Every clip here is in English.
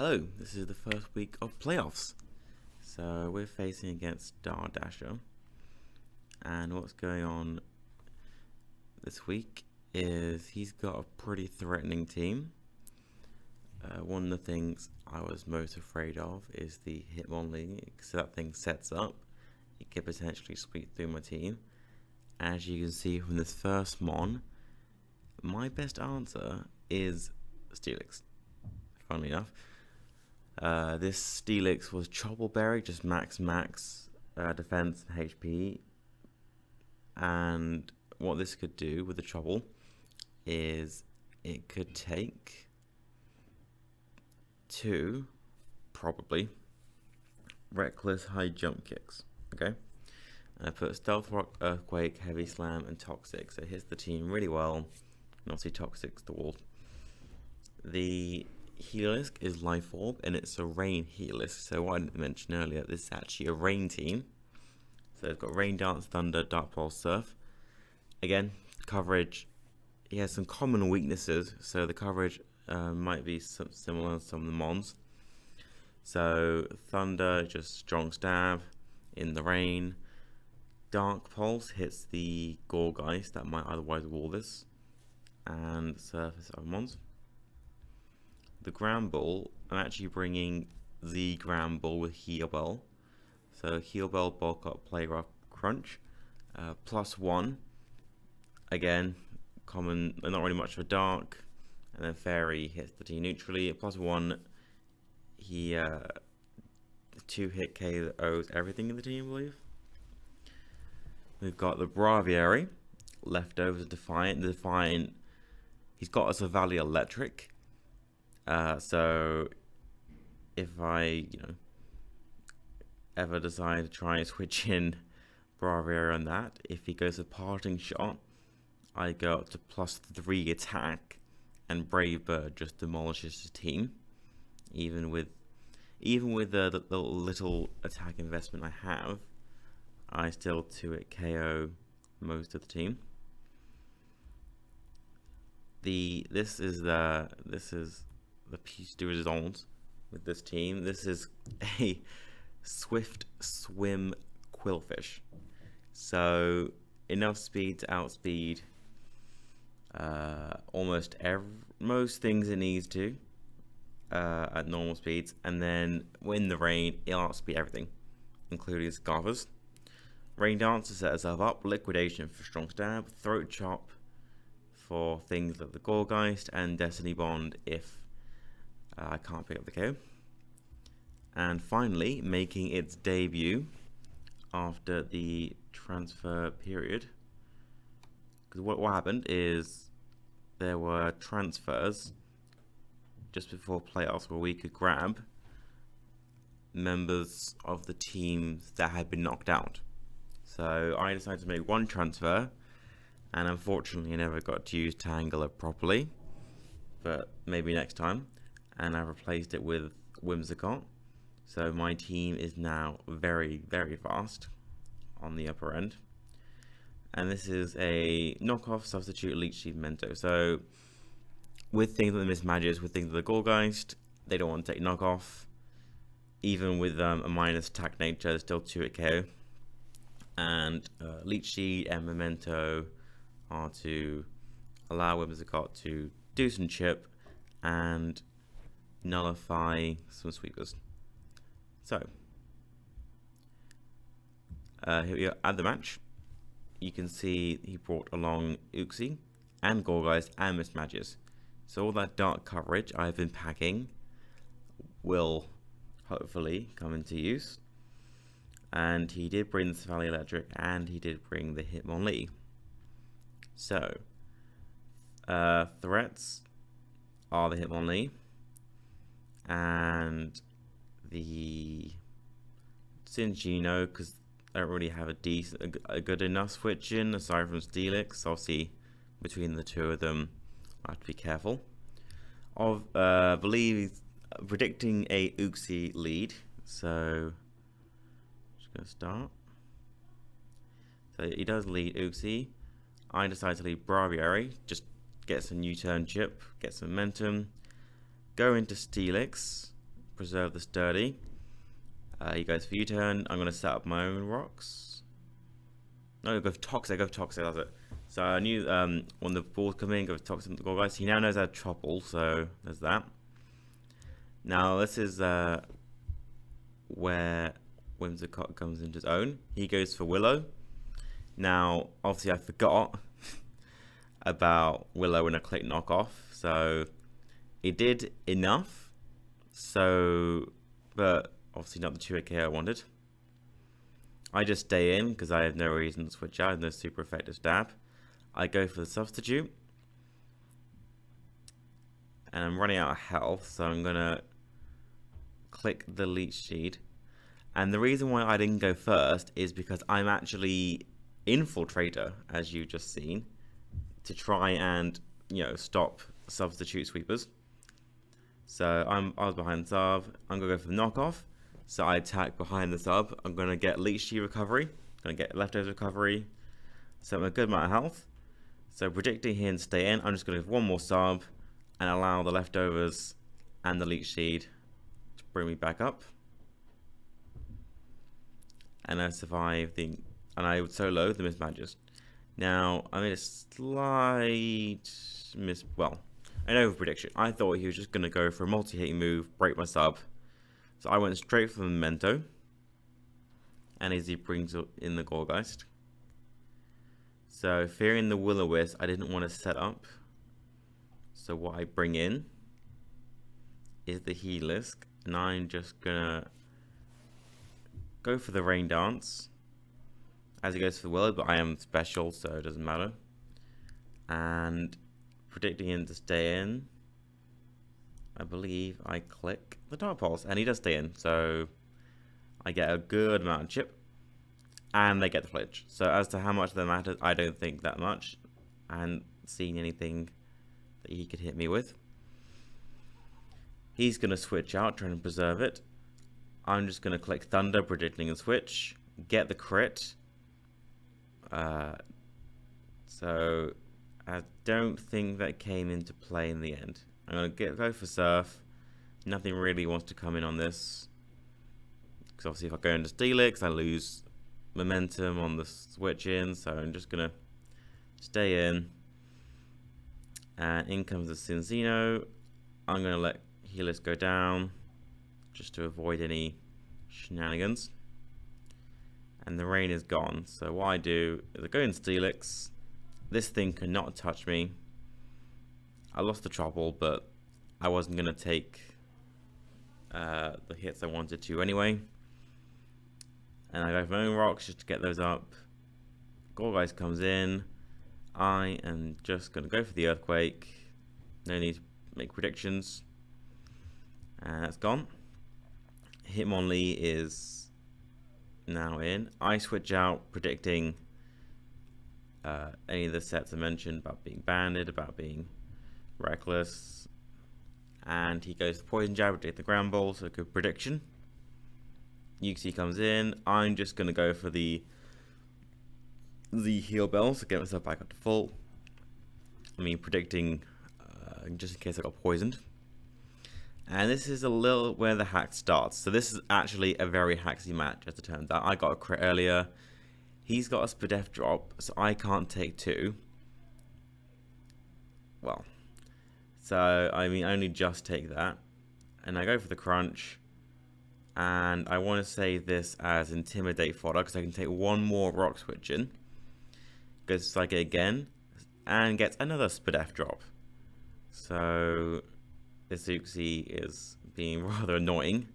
Hello, this is the first week of playoffs. So we're facing against Stardasher. And what's going on this week is he's got a pretty threatening team. One of the things I was most afraid of is the Hitmonlee, because that thing sets up. It could potentially sweep through my team. As you can see from this first mon, my best answer is Steelix, funnily enough. This Steelix was Choppleberry, just max defense and HP. And what this could do with the Chopple is it could take two, probably, reckless high jump kicks. Okay? And I put Stealth Rock, Earthquake, Heavy Slam, and Toxic. So it hits the team really well. And obviously Toxic's the wall. The Heliolisk is Life Orb, and it's a Rain Heliolisk. So what I didn't mention earlier, this is actually a Rain team. So it's got Rain Dance, Thunder, Dark Pulse, Surf. Again, coverage. He has some common weaknesses, so the coverage might be similar to some of the mons. So Thunder, just strong stab in the rain. Dark Pulse hits the Gorgeist that might otherwise wall this, and surface of mons. The Gramble, I'm actually bringing the Gramble with Heal Bell. So Heal Bell, Bulk Up, Play Rough, Crunch. +1. Again, common, not really much for Dark. And then Fairy hits the team neutrally. +1, he 2-hit KOs everything in the team, I believe. We've got the Braviary, Leftovers, Defiant. The Defiant, he's got us a Valley Electric. So if I, ever decide to try and switch in Braviary on that, if he goes a Parting Shot, I go up to +3 attack, and Brave Bird just demolishes the team. Even with the little attack investment I have, I still 2-hit KO most of the team. This is the piece de resistance with this team. This is a Swift Swim Quillfish. So enough speed to outspeed most things it needs to at normal speeds, and then when the rain, it'll outspeed everything, including Scarfers. Rain Dance to set itself up, Liquidation for strong stab, Throat Chop for things like the Gorgeist, and Destiny Bond if I can't pick up the KO. And finally, making its debut after the transfer period. Because what happened is there were transfers just before playoffs where we could grab members of the teams that had been knocked out. So I decided to make one transfer, and unfortunately I never got to use Tangler properly, but maybe next time. And I replaced it with Whimsicott. So my team is now very, very fast on the upper end. And this is a knockoff substitute Leech Seed Mento. So with things like the Mismagics, with things like the Gorgeist, they don't want to take knockoff. Even with a minus attack nature, there's still 2-hit KO. And Leech Seed and Memento are to allow Whimsicott to do some chip and nullify some sweepers. So here we are at the match. You can see he brought along Uxie and Gorgeist and Mismagics. So all that dark coverage I've been packing will hopefully come into use. And he did bring the Valley Electric, and he did bring the Hitmonlee. So threats are the Hitmonlee and the Sinjino, because I don't really have a good enough switch in aside from Steelix. Obviously, between the two of them, I have to be careful. I believe he's predicting a Uxie lead, so just gonna start. So he does lead Uxie. I decide to lead Braviary, just get some U-turn chip, get some momentum, go into Steelix, preserve the sturdy. He goes for U-turn. I'm going to set up my own rocks. No, go for toxic. Go for toxic. That's it. So I knew when the balls come in, go for toxic. The guys. He now knows how to topple. So there's that. Now this is where Whimsicott comes into his own. He goes for Willow. Now, obviously, I forgot about Willow when I clicked knock off. So it did enough. So, but obviously not the 2AK I wanted. I just stay in because I have no reason to switch out. I have no super effective stab. I go for the substitute. And I'm running out of health, so I'm going to click the leech seed. And the reason why I didn't go first is because I'm actually infiltrator, as you've just seen, to try and, you know, stop substitute sweepers. So I was behind the sub. I'm going to go for the knockoff. So I attack behind the sub. I'm going to get leech seed recovery. I'm going to get leftovers recovery. So I'm a good amount of health. So predicting him to stay in, I'm just going to give one more sub and allow the leftovers and the leech seed to bring me back up. And I survived and I would solo the mismatches. Now, I made a slight an over prediction. I thought he was just going to go for a multi-hitting move, break my sub. So I went straight for the Memento. And as he brings in the Gorgeist. So fearing the Will-O-Wisp, I didn't want to set up. So what I bring in is the Helisk, and I'm just gonna go for the Rain Dance as he goes for the Willow, but I am special, so it doesn't matter. And predicting him to stay in, I believe I click the Dark Pulse, and he does stay in, so I get a good amount of chip, and they get the flinch. So as to how much that matters, I don't think that much. I hadn't seen anything that he could hit me with. He's going to switch out, trying to preserve it. I'm just going to click Thunder, predicting a switch, get the crit. So I don't think that came into play in the end. I'm going to go for Surf. Nothing really wants to come in on this. Because obviously if I go into Steelix, I lose momentum on the switch in. So I'm just going to stay in. And in comes the Cinzino. I'm going to let Helios go down just to avoid any shenanigans. And the rain is gone. So what I do is I go in Steelix. This thing cannot touch me. I lost the trouble, but I wasn't going to take the hits I wanted to anyway. And I go for my own rocks just to get those up. Gorgeist comes in. I am just going to go for the Earthquake. No need to make predictions. And that's gone. Hitmonlee is now in. I switch out predicting any of the sets I mentioned about being banded, about being reckless. And he goes for Poison Jab, predict the Ground Ball, so good prediction. Yuxi comes in. I'm just going to go for the Heal Bell, so get myself back up to full. I mean, predicting just in case I got poisoned. And this is a little where the hack starts. So this is actually a very hacksy match, as it turns out. I got a crit earlier. He's got a Spadef drop, so I can't take two. Well, so I mean, I only just take that. And I go for the crunch. And I want to save this as Intimidate fodder, because I can take one more rock switch in. Goes to Psychic again, and gets another Spadef drop. So this Uxie is being rather annoying.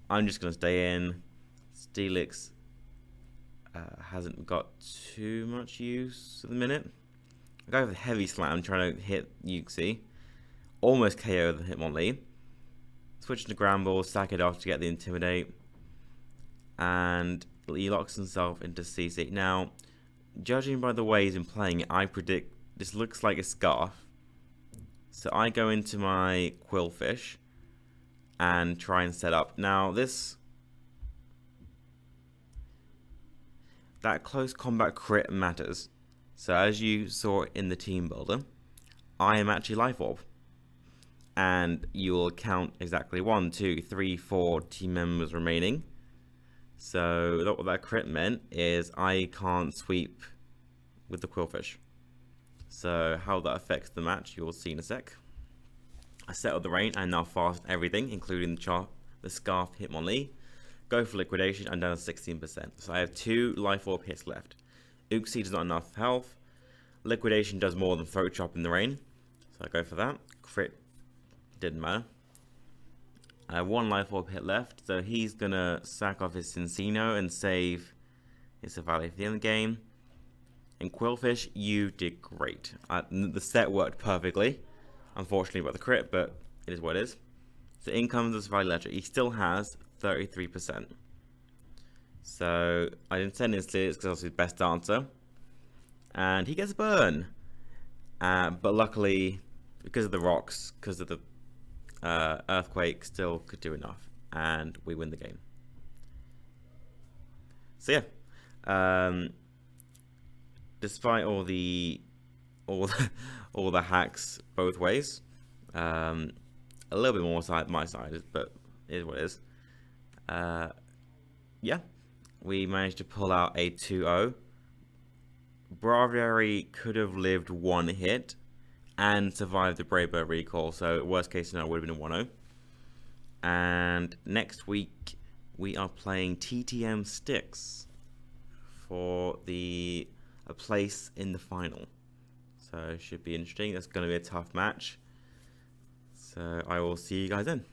I'm just going to stay in. Steelix hasn't got too much use at the minute. I go for the Heavy Slam, trying to hit Uxie. Almost KO the Hitmonlee. Switch to Ground Ball, sack it off to get the Intimidate. And he locks himself into CC. Now, judging by the way he's been playing it, I predict this looks like a Scarf. So I go into my Quillfish and try and set up. Now that close combat crit matters. So as you saw in the team builder, I am actually Life Orb. and you will count exactly 1, 2, 3, 4 team members remaining. So what that crit meant is I can't sweep with the Quillfish. So how that affects the match, you'll see in a sec. I settled the rain and now fast everything, including the Scarf Hitmonlee. Go for liquidation, I'm down to 16%. So I have 2 life orb hits left. Uxie does not enough health. Liquidation does more than Throat Chop in the rain. So I go for that. Crit didn't matter. I have 1 life orb hit left, so he's gonna sack off his Cincino and save his Savali for the end of the game. And Quillfish, you did great. The set worked perfectly. Unfortunately about the crit, but it is what it is. So in comes the Savali Ledger. He still has 33%. So I didn't send his because I was his best dancer. And he gets a burn. But luckily, because of the rocks, because of the earthquake, still could do enough. And we win the game. So yeah. Despite all the hacks both ways, a little bit more my side, but it is what it is. Yeah, we managed to pull out a 2-0. Braviary could have lived 1 hit and survived the Brave Bird recall, so worst case scenario would have been a 1-0. And next week we are playing TTM Sticks for a place in the final. So it should be interesting. That's going to be a tough match. So I will see you guys then.